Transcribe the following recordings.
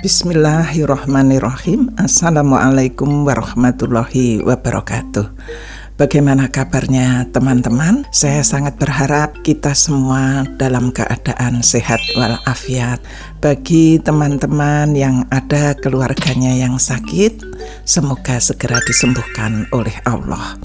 Bismillahirrahmanirrahim. Assalamualaikum warahmatullahi wabarakatuh. Bagaimana kabarnya teman-teman? Saya sangat berharap kita semua dalam keadaan sehat walafiat. Bagi teman-teman yang ada keluarganya yang sakit, semoga segera disembuhkan oleh Allah.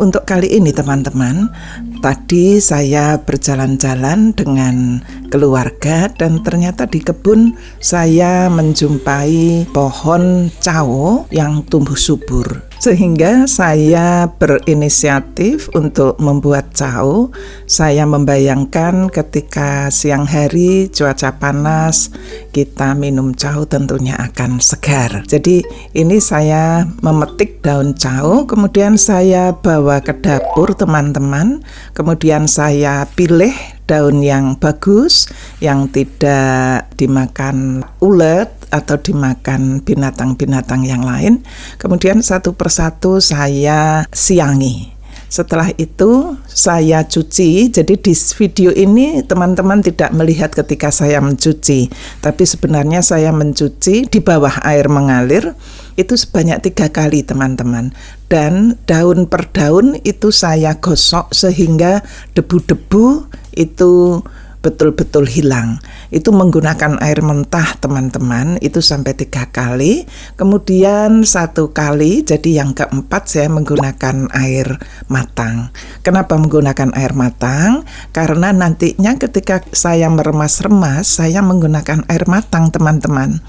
Untuk kali ini teman-teman, tadi saya berjalan-jalan dengan keluarga dan ternyata di kebun saya menjumpai pohon cao yang tumbuh subur. Sehingga saya berinisiatif untuk membuat cao. Saya membayangkan ketika siang hari cuaca panas, kita minum cao tentunya akan segar. Jadi ini saya memetik daun cao, kemudian saya bawa ke dapur teman-teman. Kemudian saya pilih daun yang bagus, yang tidak dimakan ulet atau dimakan binatang-binatang yang lain. Kemudian satu persatu saya siangi. Setelah itu saya cuci. Jadi di video ini teman-teman tidak melihat ketika saya mencuci, tapi sebenarnya saya mencuci di bawah air mengalir itu sebanyak 3 kali teman-teman. Dan daun per daun itu saya gosok sehingga debu-debu itu betul-betul hilang. Itu menggunakan air mentah teman-teman, itu sampai 3 kali. Kemudian 1 kali, jadi yang keempat saya menggunakan air matang. Kenapa menggunakan air matang? Karena nantinya ketika saya meremas-remas, saya menggunakan air matang teman-teman.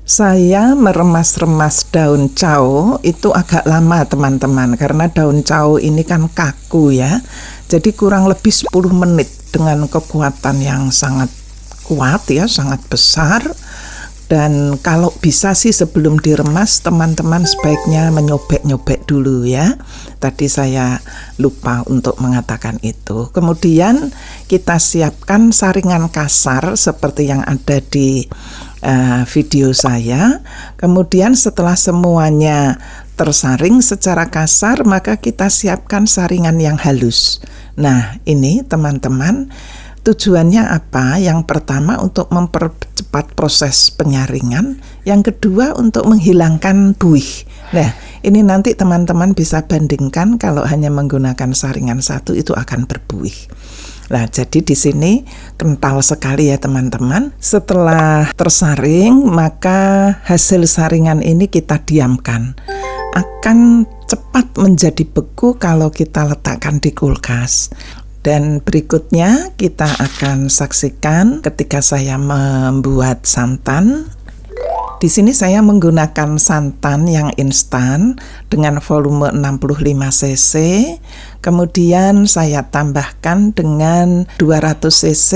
Saya meremas-remas daun cao itu agak lama teman-teman, karena daun cao ini kan kaku ya. Jadi kurang lebih 10 menit dengan kekuatan yang sangat kuat ya, sangat besar. Dan kalau bisa sih sebelum diremas teman-teman sebaiknya menyobek-nyobek dulu ya. Tadi saya lupa untuk mengatakan itu. Kemudian kita siapkan saringan kasar seperti yang ada di video saya. Kemudian setelah semuanya tersaring secara kasar, maka kita siapkan saringan yang halus. Nah, ini teman-teman, tujuannya apa? Yang pertama untuk mempercepat proses penyaringan, yang kedua untuk menghilangkan buih. Nah, ini nanti teman-teman bisa bandingkan kalau hanya menggunakan saringan satu itu akan berbuih. Nah, jadi di sini kental sekali ya teman-teman. Setelah tersaring, maka hasil saringan ini kita diamkan. Akan cepat menjadi beku kalau kita letakkan di kulkas. Dan berikutnya kita akan saksikan ketika saya membuat santan. Di sini saya menggunakan santan yang instan dengan volume 65 cc. Kemudian saya tambahkan dengan 200 cc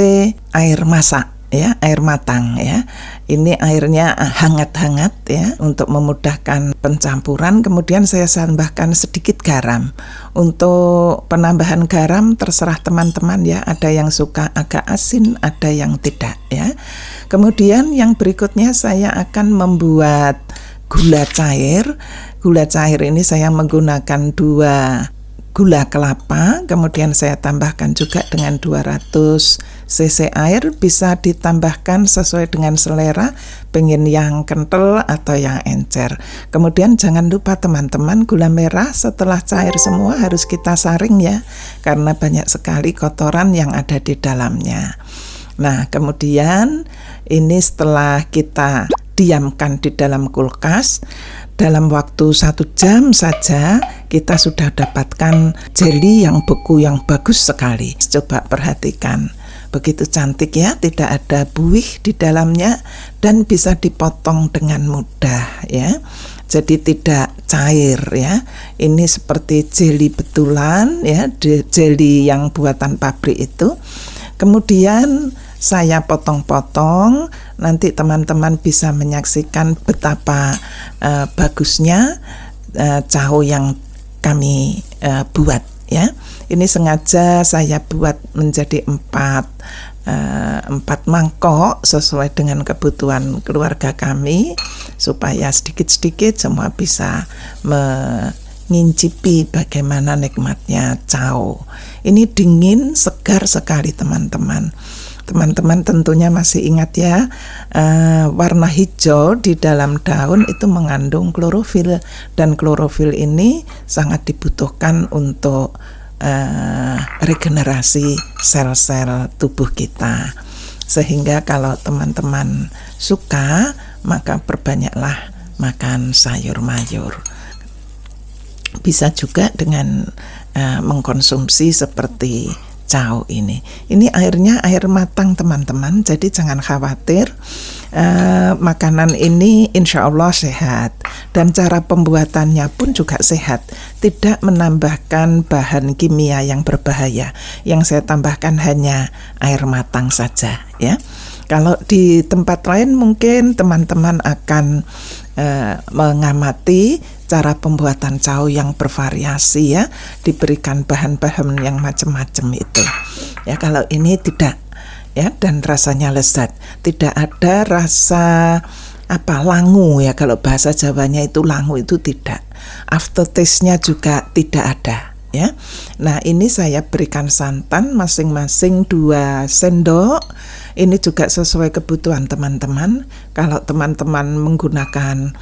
air masak ya, air matang ya. Ini airnya hangat-hangat ya untuk memudahkan pencampuran. Kemudian saya tambahkan sedikit garam. Untuk penambahan garam terserah teman-teman ya, ada yang suka agak asin, ada yang tidak ya. Kemudian yang berikutnya saya akan membuat gula cair. Gula cair ini saya menggunakan 2 gula kelapa, kemudian saya tambahkan juga dengan 200 cc air, bisa ditambahkan sesuai dengan selera, pengen yang kental atau yang encer. Kemudian jangan lupa teman-teman, gula merah setelah cair semua harus kita saring ya, karena banyak sekali kotoran yang ada di dalamnya. Nah, kemudian ini setelah kita diamkan di dalam kulkas, dalam waktu 1 jam saja kita sudah dapatkan jelly yang beku yang bagus sekali. Coba perhatikan, begitu cantik ya, tidak ada buih di dalamnya dan bisa dipotong dengan mudah ya. Jadi tidak cair ya. Ini seperti jelly betulan ya, jelly yang buatan pabrik itu. Kemudian saya potong-potong, nanti teman-teman bisa menyaksikan betapa bagusnya cao yang kami buat ya. Ini sengaja saya buat menjadi 4 mangkok sesuai dengan kebutuhan keluarga kami, supaya sedikit-sedikit semua bisa mengincipi bagaimana nikmatnya cao. Ini dingin, segar sekali teman-teman. Teman-teman tentunya masih ingat ya, warna hijau di dalam daun itu mengandung klorofil, dan klorofil ini sangat dibutuhkan untuk regenerasi sel-sel tubuh kita. Sehingga kalau teman-teman suka, maka perbanyaklah makan sayur mayur. Bisa juga dengan mengkonsumsi seperti cao ini. Ini airnya air matang teman-teman, jadi jangan khawatir. Makanan ini insya Allah sehat, dan cara pembuatannya pun juga sehat, tidak menambahkan bahan kimia yang berbahaya. Yang saya tambahkan hanya air matang saja ya. Kalau di tempat lain mungkin teman-teman akan mengamati cara pembuatan cao yang bervariasi ya, diberikan bahan-bahan yang macam-macam itu ya. Kalau ini tidak ya, dan rasanya lezat, tidak ada rasa langu ya, kalau bahasa Jawanya itu langu, itu tidak. Aftertaste-nya juga tidak ada ya. Nah, ini saya berikan santan masing-masing 2 sendok. Ini juga sesuai kebutuhan teman-teman. Kalau teman-teman menggunakan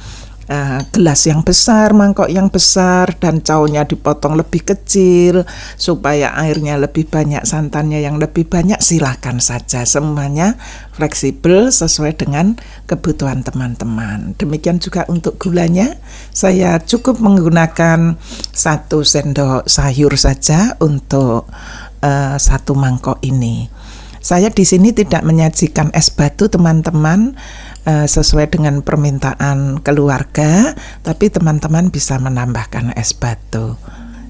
gelas yang besar, mangkok yang besar, dan caonya dipotong lebih kecil supaya airnya lebih banyak, santannya yang lebih banyak, silakan saja. Semuanya fleksibel sesuai dengan kebutuhan teman-teman. Demikian juga untuk gulanya, saya cukup menggunakan 1 sendok sayur saja untuk 1 mangkok ini. Saya di sini tidak menyajikan es batu teman-teman, sesuai dengan permintaan keluarga, tapi teman-teman bisa menambahkan es batu.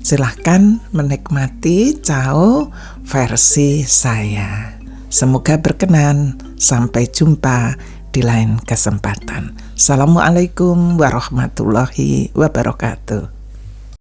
Silahkan menikmati cao versi saya. Semoga berkenan. Sampai jumpa di lain kesempatan. Assalamualaikum warahmatullahi wabarakatuh.